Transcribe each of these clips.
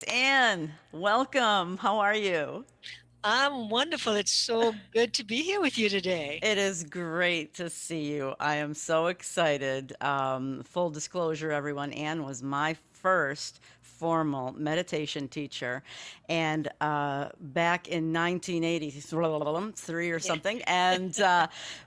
Anne. Welcome. How are you? I'm wonderful. It's so good to be here with you today. It is great to see you. I am so excited. Full disclosure, everyone, Anne was my first formal meditation teacher. And back in 1983 or Yeah. something. And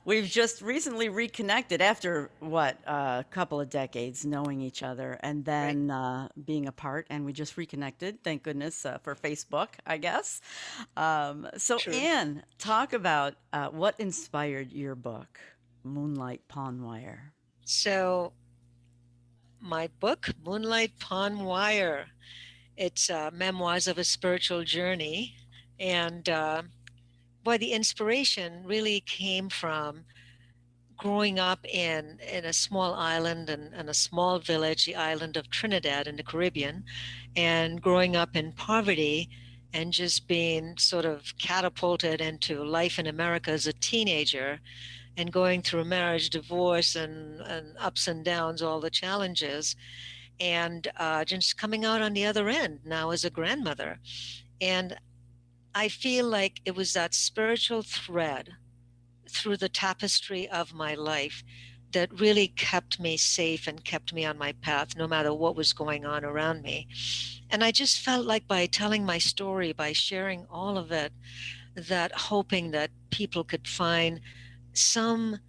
we've just recently reconnected after what, a couple of decades knowing each other and Right. then being apart. And we just reconnected, thank goodness, for Facebook, I guess. So, True. Anne, talk about what inspired your book, Moonlight Pawnwire. So, my book, Moonlight Pawn Wire, it's memoirs of a spiritual journey. And boy, the inspiration really came from growing up in a small island and a small village, the island of Trinidad in the Caribbean, and growing up in poverty and just being sort of catapulted into life in America as a teenager and going through marriage, divorce, and ups and downs, all the challenges, and just coming out on the other end now as a grandmother. And I feel like it was that spiritual thread through the tapestry of my life that really kept me safe and kept me on my path no matter what was going on around me. And I just felt like by telling my story, by sharing all of it, that hoping that people could find some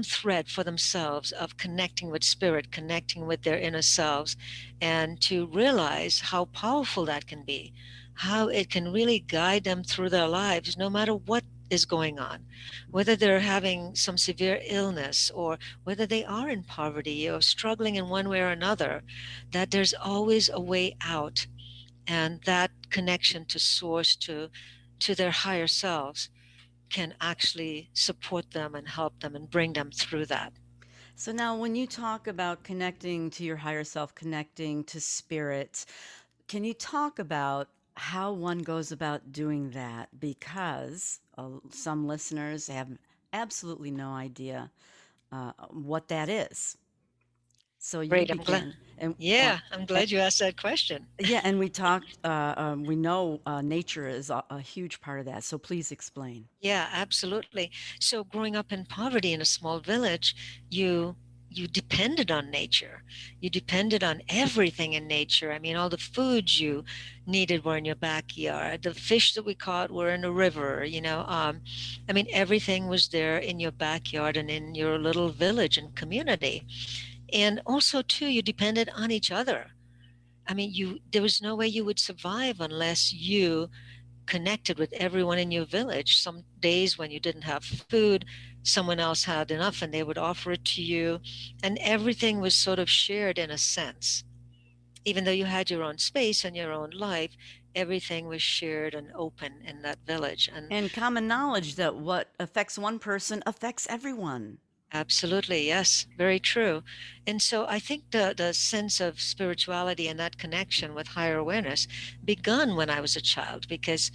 thread for themselves of connecting with spirit, connecting with their inner selves, and to realize how powerful that can be, how it can really guide them through their lives, no matter what is going on, whether they're having some severe illness or whether they are in poverty or struggling in one way or another, that there's always a way out, and that connection to source, to their higher selves can actually support them and help them and bring them through that. So, now when you talk about connecting to your higher self, connecting to spirit, can you talk about how one goes about doing that? Because some listeners have absolutely no idea what that is. So, you Great. I'm glad. begin. And Yeah, I'm glad you asked that question. yeah, and we talked, we know nature is a huge part of that. So please explain. Yeah, absolutely. So growing up in poverty in a small village, you you depended on nature. You depended on everything in nature. I mean, all the foods you needed were in your backyard. The fish that we caught were in the river. I mean, everything was there in your backyard and in your little village and community. And also, too, you depended on each other. I mean, there was no way you would survive unless you connected with everyone in your village. Some days when you didn't have food, someone else had enough and they would offer it to you. And everything was sort of shared in a sense. Even though you had your own space and your own life, everything was shared and open in that village. And And common knowledge that what affects one person affects everyone. absolutely, yes, very true. And so I think the sense of spirituality and that connection with higher awareness begun when I was a child because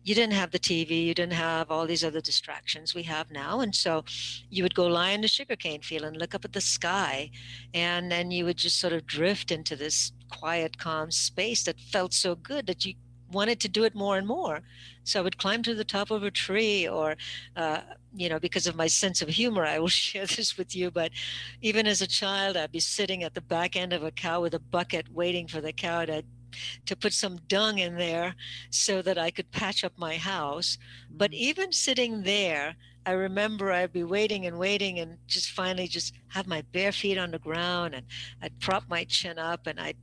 you didn't have the TV, you didn't have all these other distractions we have now. And so you would go lie in the sugarcane field and look up at the sky, and then you would just sort of drift into this quiet, calm space that felt so good that you wanted to do it more and more. So I would climb to the top of a tree, or, because of my sense of humor, I will share this with you. But even as a child, I'd be sitting at the back end of a cow with a bucket waiting for the cow to put some dung in there so that I could patch up my house. But Mm. even sitting there, I remember I'd be waiting and waiting and just finally just have my bare feet on the ground, and I'd prop my chin up and I'd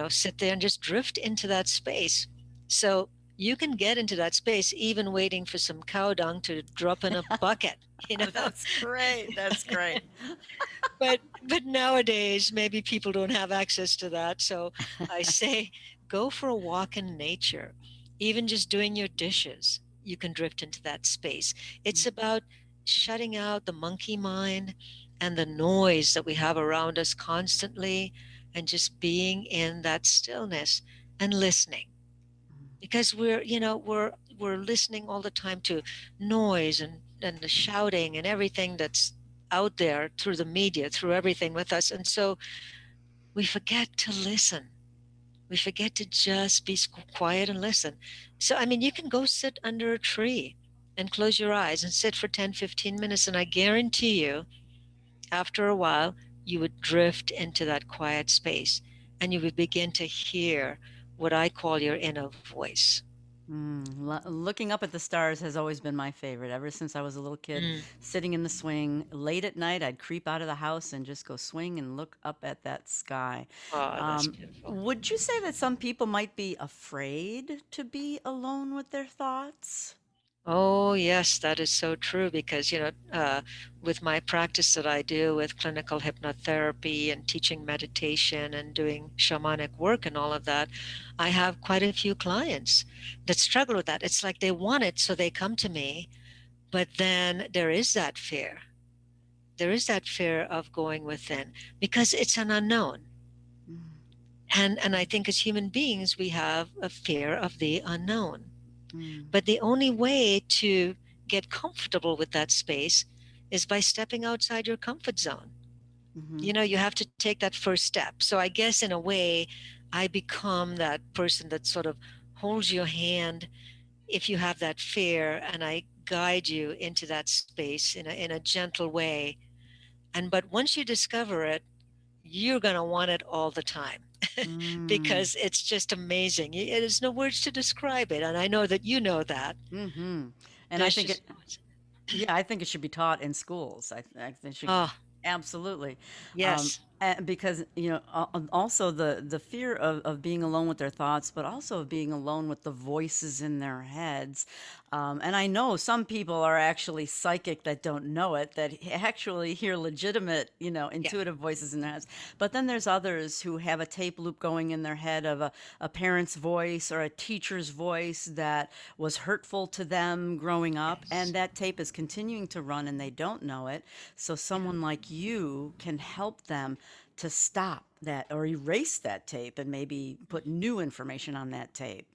sit there and just drift into that space. So you can get into that space even waiting for some cow dung to drop in a bucket, you know. That's great. That's great. But nowadays maybe people don't have access to that. So I say go for a walk in nature. Even just doing your dishes, you can drift into that space. It's about shutting out the monkey mind and the noise that we have around us constantly, and just being in that stillness and listening, because we're listening all the time to noise and the shouting and everything that's out there through the media, through everything with us. And so we forget to listen. We forget to just be quiet and listen. So, I mean, you can go sit under a tree and close your eyes and sit for 10, 15 minutes. And I guarantee you, after a while, you would drift into that quiet space and you would begin to hear what I call your inner voice. Looking up at the stars has always been my favorite. Ever since I was a little kid, Mm. sitting in the swing late at night, I'd creep out of the house and just go swing and look up at that sky. Oh, that's beautiful. Would you say that some people might be afraid to be alone with their thoughts? Oh, yes, that is so true because, with my practice that I do with clinical hypnotherapy and teaching meditation and doing shamanic work and all of that, I have quite a few clients that struggle with that. It's like they want it, so they come to me, but then there is that fear. There is that fear of going within because it's an unknown. Mm, And I think as human beings, we have a fear of the unknown. mm, But the only way to get comfortable with that space is by stepping outside your comfort zone. mhm, You have to take that first step. So I guess in a way, I become that person that sort of holds your hand if you have that fear, and I guide you into that space in a gentle way. And but once you discover it, you're going to want it all the time mm, because it's just amazing. There's no words to describe it. And I know that you know that. mhm. And I There's think just it, yeah, I think it should be taught in schools. I think it should Oh, absolutely, yes. and because also the fear of being alone with their thoughts, but also of being alone with the voices in their heads. And I know some people are actually psychic that don't know it, that actually hear legitimate, Yeah. intuitive voices in their heads. But then there's others who have a tape loop going in their head of a parent's voice or a teacher's voice that was hurtful to them growing up, Yes. and that tape is continuing to run and they don't know it. So Yeah. someone like you can help them to stop that or erase that tape and maybe put new information on that tape.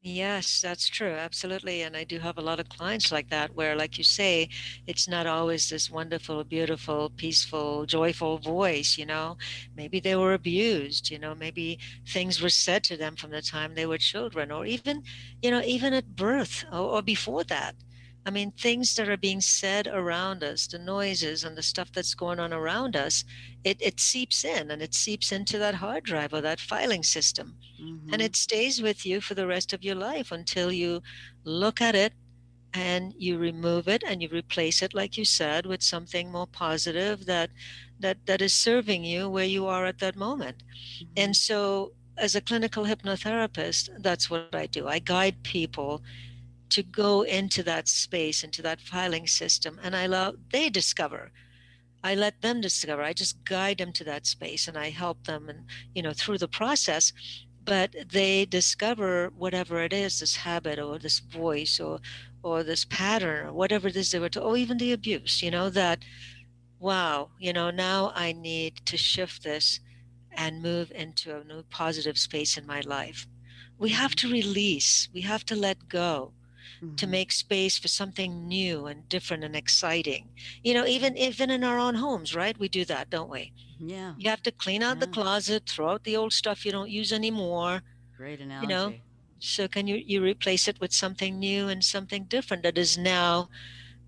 Yes, that's true. Absolutely. And I do have a lot of clients like that where, like you say, it's not always this wonderful, beautiful, peaceful, joyful voice. Maybe they were abused, maybe things were said to them from the time they were children, or even at birth or before that. I mean, things that are being said around us, the noises and the stuff that's going on around us, it seeps in and it seeps into that hard drive or that filing system, and Mm-hmm. it stays with you for the rest of your life until you look at it and you remove it and you replace it, like you said, with something more positive that is serving you where you are at that moment. And Mm-hmm. so as a clinical hypnotherapist, that's what I do. I guide people to go into that space, into that filing system, and they discover. I let them discover. I just guide them to that space and I help them and through the process, but they discover whatever it is, this habit or this voice or this pattern or whatever it is they were to, or even the abuse, that wow, now I need to shift this and move into a new positive space in my life. We have Mm-hmm. to release, we have to let go to Mm-hmm. make space for something new and different and exciting. Even in our own homes, right? We do that, don't we? Yeah. You have to clean out the Yeah. closet, throw out the old stuff you don't use anymore, Great you know. analogy. So can you replace it with something new and something different that is now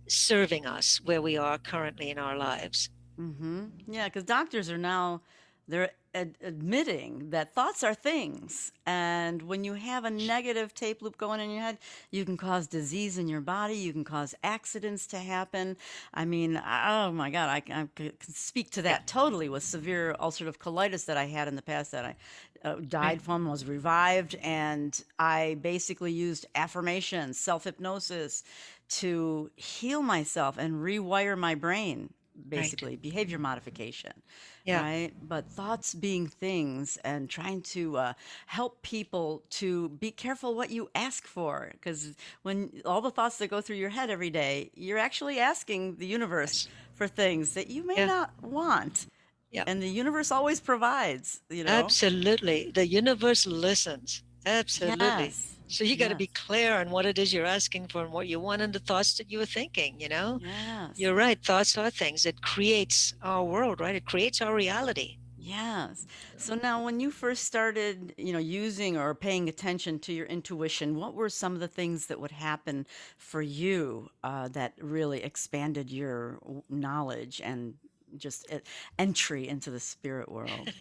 serving us where we are currently in our lives? Mm-hmm. Yeah, because doctors are now they're admitting that thoughts are things, and when you have a negative tape loop going in your head, you can cause disease in your body. You can cause accidents to happen. I mean, oh my God, I can speak to Yeah, that totally with severe ulcerative colitis that I had in the past that I right, died from, was revived, and I basically used affirmations, self hypnosis to heal myself and rewire my brain, right. basically behavior modification, Yeah, right? But thoughts being things, and trying to help people to be careful what you ask for, because when all the thoughts that go through your head every day, you're actually asking the universe yes. for things that you may Yeah, not want, yeah. and the universe always provides. Absolutely. The universe listens. Absolutely. Yes, So you got to be yes, clear on what it is you're asking for and what you want and the thoughts that you were thinking. yes. You're right. Thoughts are things. It creates our world, right? It creates our reality. Yes. So now when you first started, using or paying attention to your intuition, what were some of the things that would happen for you that really expanded your knowledge and just entry into the spirit world?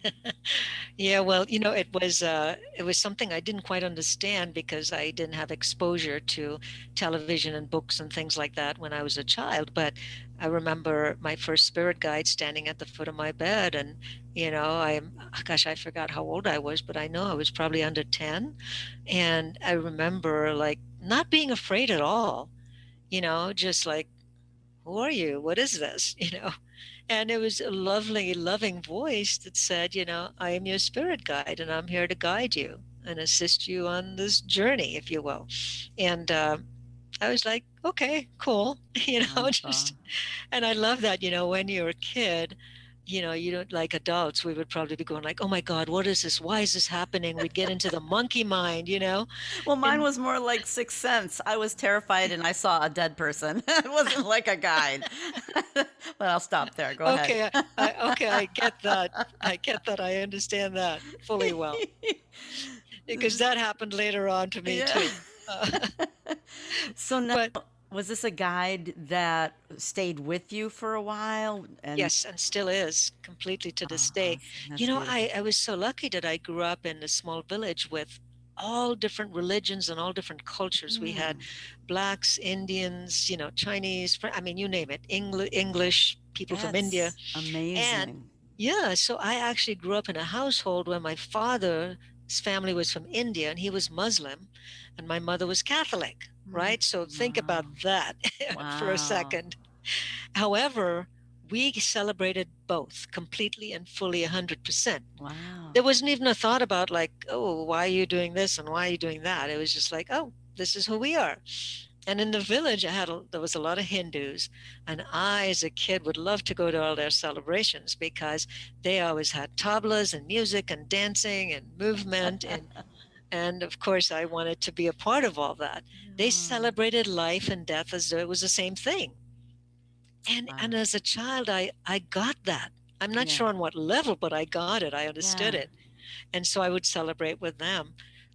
Yeah, well, it was something I didn't quite understand because I didn't have exposure to television and books and things like that when I was a child. But I remember my first spirit guide standing at the foot of my bed, and gosh, I forgot how old I was, but I know I was probably under 10, and I remember like not being afraid at all, just like, who are you? What is this? And it was a lovely, loving voice that said, I am your spirit guide and I'm here to guide you and assist you on this journey, if you will. And I was like, okay, cool, Wonderful. just, and I love that, when you're a kid, you don't like adults, we would probably be going like, oh my God, what is this? Why is this happening? We'd get into the monkey mind. Well, mine And was more like Sixth Sense. I was terrified and I saw a dead person. It wasn't like a guide. But I'll stop there. Go ahead. okay, okay, I get that. I get that. I understand that fully well. Because that happened later on to me Yeah. too. Uh, So now, but was this a guide that stayed with you for a while? And yes, and still is completely to this day. awesome. That's beautiful. I was so lucky that I grew up in a small village with all different religions and all different cultures. We had Mm, blacks, Indians, Chinese, I mean, you name it, English, people from India. that's And amazing. yeah, so I actually grew up in a household where my father's family was from India and he was Muslim, and my mother was Catholic, Mm, right? So think about wow. that for a Wow. second. However, we celebrated both completely and fully 100%. Wow. There wasn't even a thought about like, oh, why are you doing this and why are you doing that? It was just like, oh, this is who we are. And in the village, there was a lot of Hindus, and I, as a kid, would love to go to all their celebrations because they always had tablas and music and dancing and movement, and of course, I wanted to be a part of all that. They Yeah. celebrated life and death as though it was the same thing, and Wow. as a child, I got that. I'm not Yeah. sure on what level, but I got it. I understood Yeah. it, and so I would celebrate with them.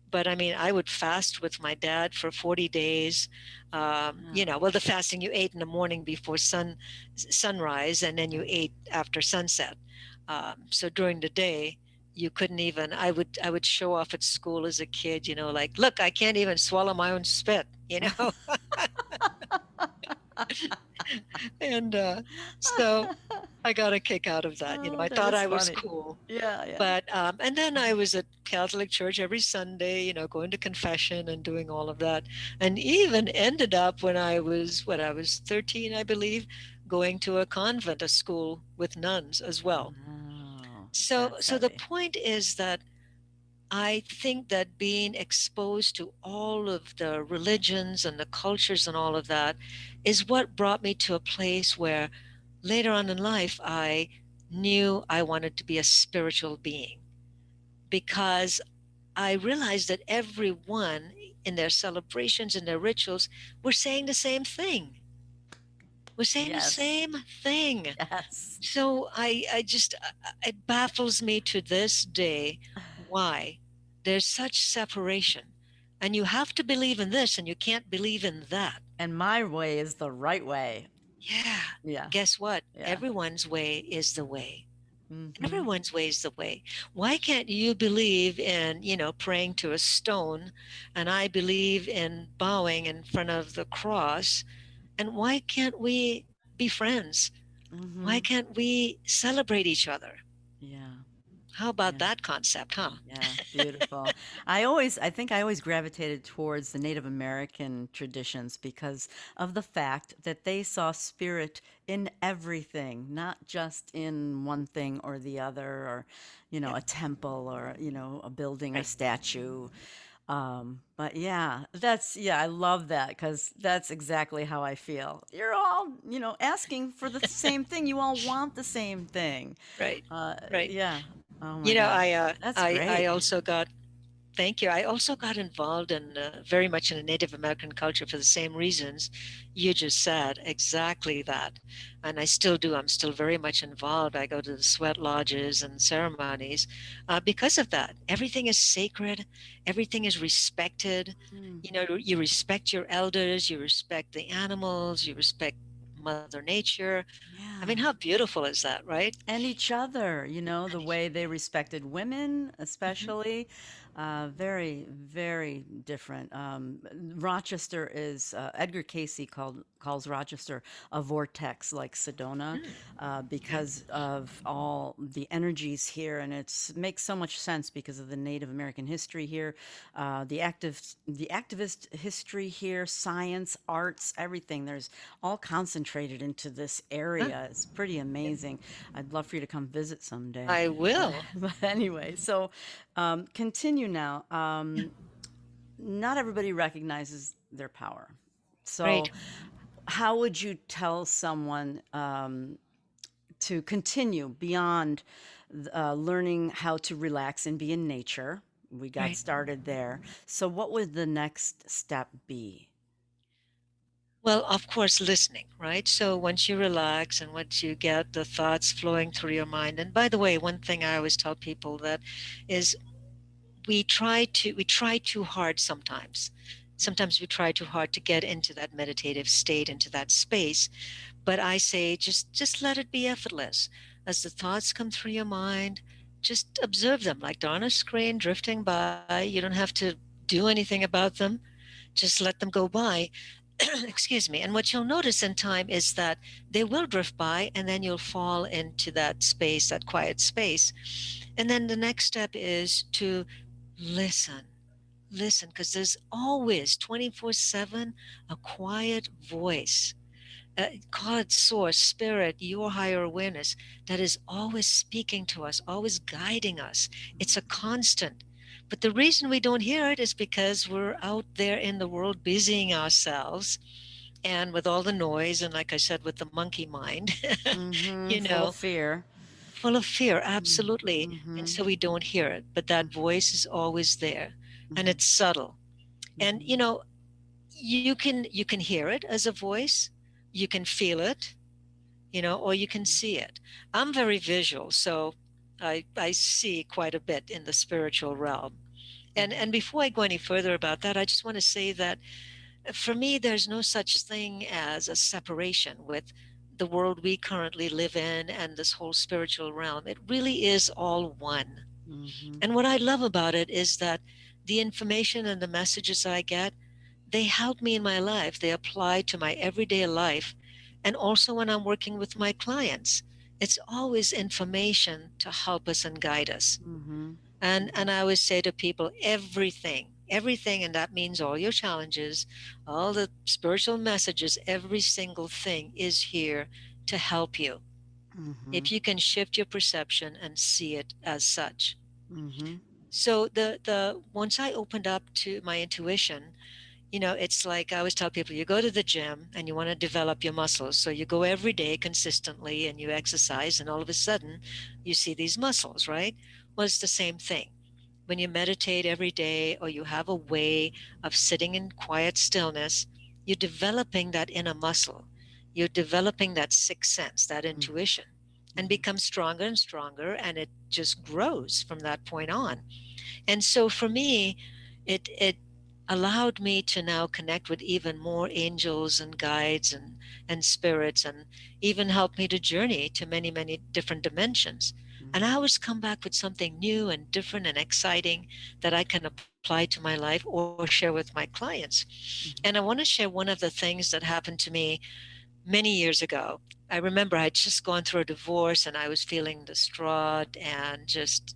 But I mean, I would fast with my dad for 40 days. Yeah. Well, the fasting, you ate in the morning before sunrise, and then you Yeah. ate after sunset. So during the day, you couldn't even. I would show off at school as a kid, like, look, I can't even swallow my own spit. And so I got a kick out of that. Oh, I that thought is I was funny. cool. Yeah. Yeah. But and then I was at Catholic church every Sunday, going to confession and doing all of that, and even ended up when I was 13, I believe, going to a convent, a school with nuns as well. Wow. That's So the heavy. point is that I think that being exposed to all of the religions and the cultures and all of that is what brought me to a place where later on in life I knew I wanted to be a spiritual being, because I realized that everyone in their celebrations and their rituals were saying the same thing. We're saying the Yes. same thing. Yes. So I just, it baffles me to this day why there's such separation. And you have to believe in this and you can't believe in that. And my way is the right way. Yeah. Yeah. Guess what? Yeah. Everyone's way is the way. Mm-hmm. Everyone's way is the way. Why can't you believe in, praying to a stone, and I believe in bowing in front of the cross? And why can't we be friends? Why Mm-hmm. can't we celebrate each other? Yeah. How about Yeah. that concept, huh? Yeah, beautiful. I think I always gravitated towards the Native American traditions because of the fact that they saw spirit in everything, not just in one thing or the other, or, Yeah, a temple or, a building or right. statue. But yeah, I love that because that's exactly how I feel. You're all, asking for the same thing. You all want the same thing. Right. Uh, Right. yeah. Oh my You know, gosh. I uh That's I great. also got Thank you. I also got involved in very much in a Native American culture for the same reasons you just said, exactly that. And I still do. I'm still very much involved. I go to the sweat lodges and ceremonies because of that. Everything is sacred, everything is respected. Mm, You know, you respect your elders, you respect the animals, you respect Mother Nature. I mean, yeah. how beautiful is that, right? And each other, And the way they respected women, mhm. especially, very, very different. Rochester is Edgar Casey calls Rochester a vortex like Sedona, Mm, okay. because of all the energies here, and it's makes so much sense because of the Native American history here, the activist history here, science, arts, everything. There's all concentrated into this Huh? area. It's pretty amazing. I'd love for you to come visit someday. I But, will. but anyway, so continue now. Not everybody recognizes their power. Right. So, how would you tell someone to continue beyond learning how to relax and be in nature? We got Right. started there. So, what would the next step be? Well, of course, listening, right? So once you relax and once you get the thoughts flowing through your mind, and by the way, one thing I always tell people that is we try too hard sometimes. Sometimes we try too hard to get into that meditative state, into that space. But I say just let it be effortless. As the thoughts come through your mind, just observe them like they're on a screen drifting by. You don't have to do anything about them. Just let them go by. Excuse me. And what you'll notice in time is that they will drift by and then you'll fall into that space, that quiet space. And then the next step is to listen. Listen, because there's always 24/7 a quiet voice. Call it source, spirit, your higher awareness that is always speaking to us, always guiding us. It's a constant. But the reason we don't hear it is because we're out there in the world busying ourselves and with all the noise. And like I said, with the monkey mind, Mm-hmm. you Full of know, fear. full of fear, absolutely. And Mm-hmm. so we don't hear it. But that voice is always there and Mm-hmm. it's subtle. And, Mm-hmm. you can hear it as a voice, you can feel it, or you can see it. I'm very visual, so I see quite a bit in the spiritual realm. And before I go any further about that, I just want to say that for me, there's no such thing as a separation with the world we currently live in and this whole spiritual realm. It really is all one. Mm-hmm. And what I love about it is that the information and the messages I get, they help me in my life. They apply to my everyday life. And also when I'm working with my clients, it's always information to help us and guide us. Mm-hmm. And I always say to people, everything, and that means all your challenges, all the spiritual messages, every single thing is here to help you. Mm-hmm. If you can shift your perception and see it as such. Mm-hmm. So the once I opened up to my intuition, it's like I always tell people, you go to the gym and you want to develop your muscles. So you go every day consistently and you exercise, and all of a sudden you see these muscles, right? Well, it's the same thing. When you meditate every day or you have a way of sitting in quiet stillness, you're developing that inner muscle. You're developing that sixth sense, that intuition, and Mm-hmm. becomes stronger and stronger, and it just grows from that point on. And so for me, it allowed me to now connect with even more angels and guides and spirits, and even help me to journey to many, many different dimensions. And I always come back with something new and different and exciting that I can apply to my life or share with my clients. And I want to share one of the things that happened to me many years ago. I remember I'd just gone through a divorce and I was feeling distraught and just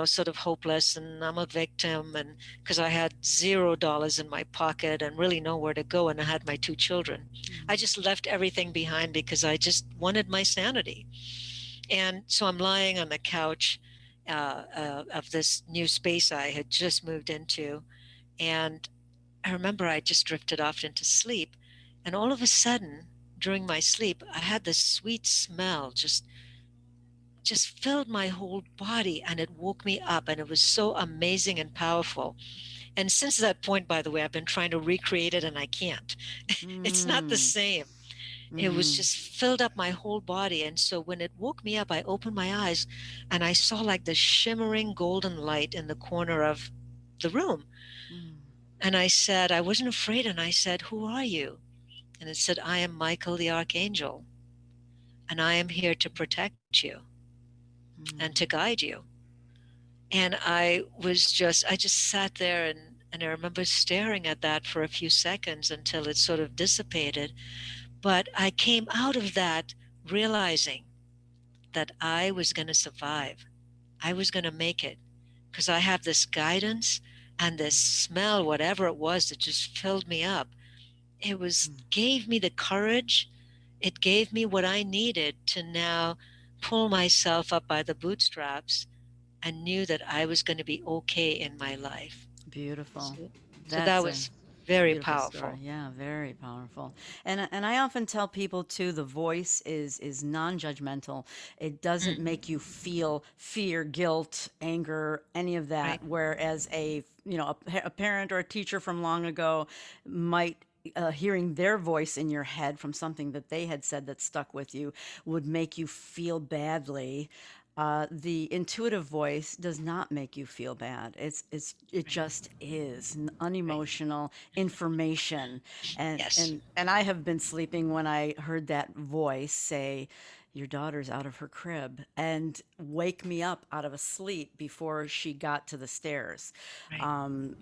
sort of hopeless, and I'm a victim, and because I had $0 in my pocket and really nowhere to go, and I had my two children. I Mm-hmm. just left everything behind because I just wanted my sanity. And so I'm lying on the couch of this new space I had just moved into, and I remember I just drifted off into sleep, and all of a sudden during my sleep I had this sweet smell just filled my whole body and it woke me up. And it was so amazing and powerful. And since that point, by the way, I've been trying to recreate it and I can't. It's not the Mm. same. It was Mhm. just filled up my whole body. And so when it woke me up, I opened my eyes and I saw like the shimmering golden light in the corner of the room. Mm. And I said, I wasn't afraid. And I said, who are you? And it said, I am Michael the Archangel, and I am here to protect you and to Mm. guide you. And I just sat there and I remember staring at that for a few seconds until it sort of dissipated. But I came out of that realizing that I was going to survive. I was going to make it because I have this guidance and this smell, whatever it was, that just filled me up. It was Mm. gave me the courage. It gave me what I needed to now pull myself up by the bootstraps and knew that I was going to be okay in my life. Beautiful. So, so that That's a was very beautiful story. powerful. Yeah, very powerful. And I often tell people too, the voice is non-judgmental. It doesn't Mm, make you feel fear, guilt, anger, any of that. right, Whereas a parent or a teacher from long ago might hearing their voice in your head from something that they had said that stuck with you would make you feel badly. The intuitive voice does not make you feel bad. It right, just is right. unemotional information, Yes, and I have been sleeping when I heard that voice say, "Your daughter's out of her crib," and wake me up out of a sleep before she got to the stairs. right, Um,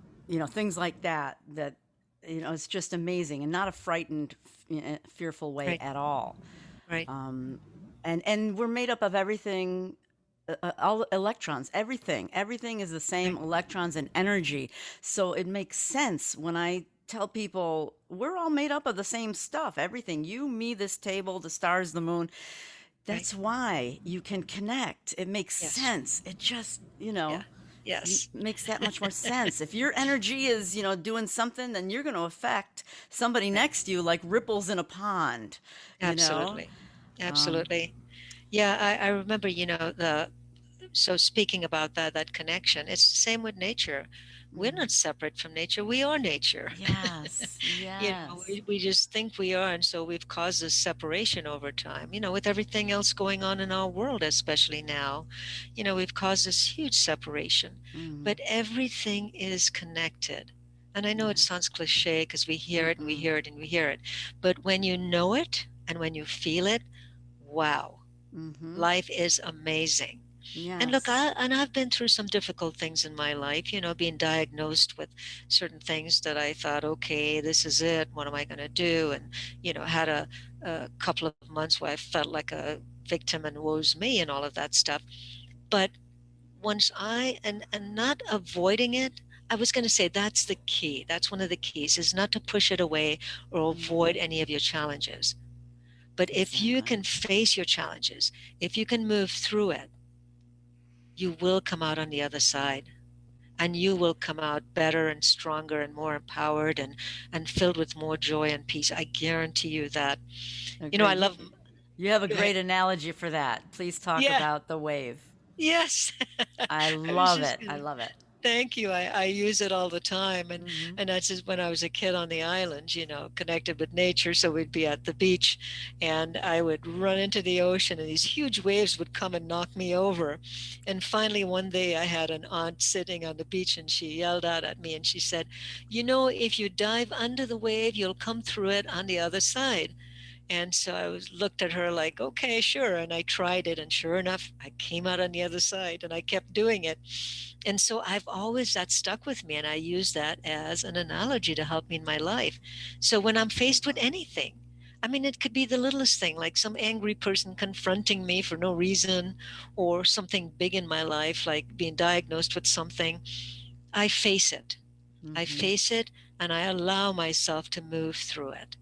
things like that. It's just amazing, and not a frightened, fearful way right, at all. right. Um, and we're made up of everything, all electrons, everything is the same Right, electrons and energy. So it makes sense when I tell people we're all made up of the same stuff, everything, you, me, this table, the stars, the moon. right. That's why you can connect. It makes Yes, sense. It just, yeah, yes, makes that much more sense. If your energy is, doing something, then you're going to affect somebody right. next to you like ripples in a pond, you know? Absolutely, Um, absolutely. Yeah, I remember, so speaking about that connection, it's the same with nature. We're mhm. not separate from nature. We are nature. Yes, yes. We just think we are, and so we've caused this separation over time. With everything else going on in our world, especially now, we've caused this huge separation. Mhm. But everything is connected. And I know it Yes. sounds cliche because we hear it and we Mm-mm. hear it and we hear it. But when you know it and when you feel it, wow, Mhm. life is amazing. And look, Yes. I've been through some difficult things in my life, being diagnosed with certain things that I thought, okay, this is it. What am I going to do? And, had a couple of months where I felt like a victim and woe's me and all of that stuff. But once and not avoiding it, I was going to say that's the key. That's one of the keys is not to push it away or Mm. avoid any of your challenges. But if you Exactly. can face your challenges, if you can move through it, you will come out on the other side and you will come out better and stronger and more empowered and filled with more joy and peace. I guarantee you that. I Agreed. love. You have a Go ahead. great analogy for that. Please talk Yeah. about the wave. Yes. I I was love just it. I gonna. love it. Thank you. I use it all the time, Mhm. and that's just when I was a kid on the island. Connected with nature. So we'd be at the beach, and I would run into the ocean, and these huge waves would come and knock me over. And finally, one day, I had an aunt sitting on the beach, and she yelled out at me, and she said, if you dive under the wave, you'll come through it on the other side." And so looked at her like, okay, sure. And I tried it. And sure enough, I came out on the other side and I kept doing it. And so that stuck with me. And I use that as an analogy to help me in my life. So when I'm faced with anything, I mean, it could be the littlest thing, like some angry person confronting me for no reason, or something big in my life, like being diagnosed with something. I face it. I Mhm. face it and I allow myself to move through it.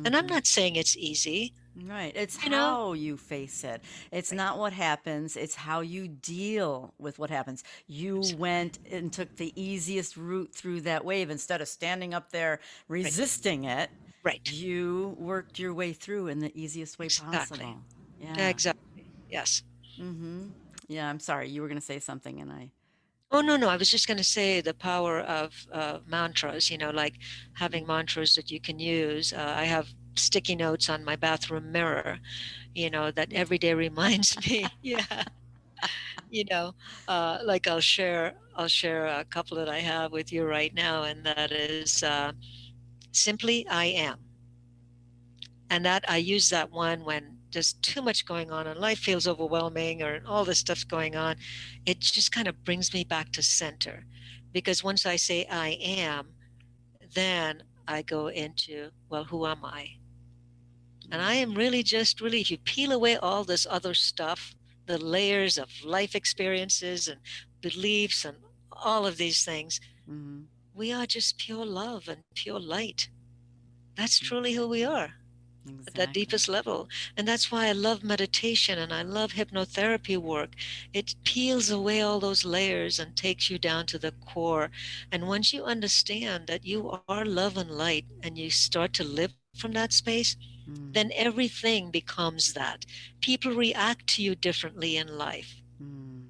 And I'm Mhm. not saying it's easy, Right. It's you know? how you face it. It's Right. not what happens, it's how you deal with what happens. You Absolutely. went and took the easiest route through that wave instead of standing up there Right. resisting it. Right. You worked your way through in the easiest way Exactly. possible. Yeah. Exactly. Yes. Mm-hmm. Yeah, I'm sorry. You were going to say something and I. Oh, no, no. I was just going to say the power of mantras, like having Mm, mantras that you can use. I have sticky notes on my bathroom mirror, that every day reminds me. Yeah. You know, like I'll share a couple that I have with you right now, and that is simply I am. And that I use that one when there's too much going on and life feels overwhelming or all this stuff's going on. It just kind of brings me back to center. Because once I say I am, then I go into, well, who am I? And I am really just really, if you peel away all this other stuff, the layers of life experiences and beliefs and all of these things, mm-hmm. we are just pure love and pure light. That's truly who we Exactly. are at that Exactly. deepest level. And that's why I love meditation and I love hypnotherapy work. It peels away all those layers and takes you down to the core. And once you understand that you are love and light and you start to live from that space, then Mm, everything becomes that. People react to you differently in life. mm.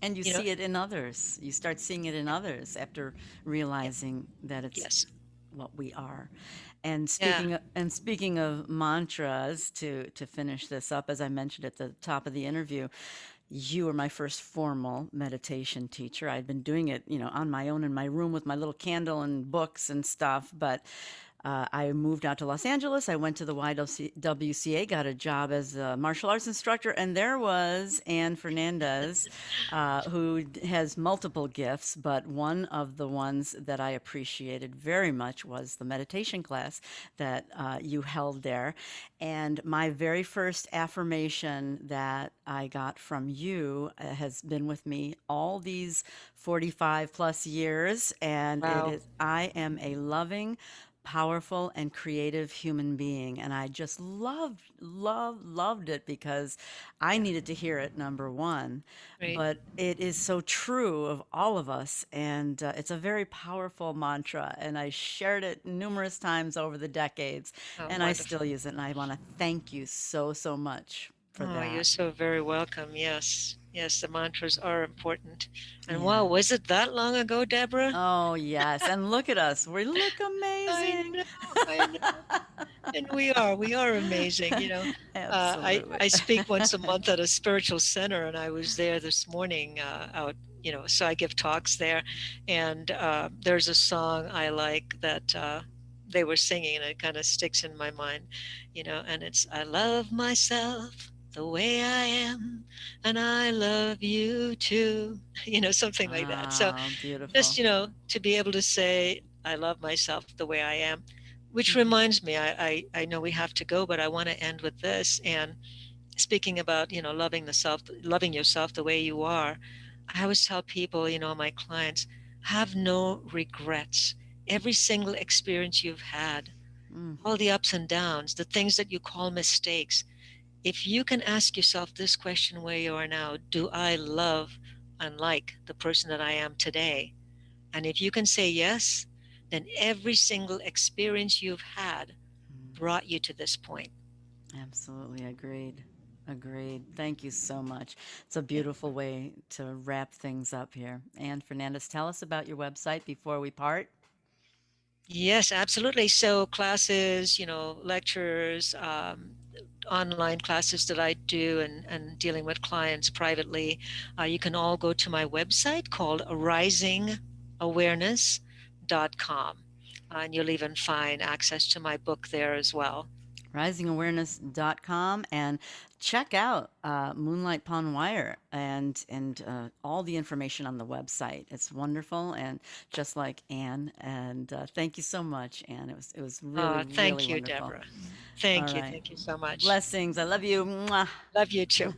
And you You know, see it in others. You start seeing it in others after yep, realizing that it's yes. what we are. And Yeah. speaking of mantras, to finish this up, as I mentioned at the top of the interview, you were my first formal meditation teacher. I'd been doing it, on my own in my room with my little candle and books and stuff, but I moved out to Los Angeles. I went to the YWCA, got a job as a martial arts instructor, and there was Anne Fernandez, who has multiple gifts, but one of the ones that I appreciated very much was the meditation class that you held there. And my very first affirmation that I got from you has been with me all these 45 plus years, and it Wow. is I am a loving, powerful and creative human being. And I just loved it because I Yeah. needed to hear it, number one. Great. But it is so true of all of us. And it's a very powerful mantra. And I shared it numerous times over the decades. Oh, And I still wonderful. use it. And I want to thank you so much for Oh, you're that. so very welcome. Yes. Yes, the mantras are important. And wow, Yeah. was it that long ago, Deborah? Oh, yes. And look at us. We look I amazing. know, I know. And we are amazing. I Absolutely. speak once a month at a spiritual center, and I was there this morning out, so I give talks there. And there's a song I like that they were singing, and it kind of sticks in my mind, and it's, I love myself the way I am, and I love you too, something like that. So Ah, just, beautiful. to be able to say, I love myself the way I am, which Mhm. reminds me, I know we have to go, but I want to end with this. And speaking about, loving yourself the way you are, I always tell people, my clients, have no regrets. Every single experience you've had, Mm, all the ups and downs, the things that you call mistakes, if you can ask yourself this question where you are now, do I love and like the person that I am today? And if you can say yes, then every single experience you've had mm. brought you to this point. Absolutely agreed. Agreed. Thank you so much. It's a Yeah. beautiful way to wrap things up here. And Fernandez, tell us about your website before we part. Yes, absolutely. So classes, lectures, online classes that I do, and dealing with clients privately, you can all go to my website called risingawareness.com. And you'll even find access to my book there as well. Risingawareness.com and check out Moonlight Pond Wire and all the information on the website. It's wonderful and just like Anne. And thank you so much, Anne. It was really Thank you, wonderful. Deborah. All Thank you. right. Thank you so much. Blessings. I love you. Mwah. Love you too.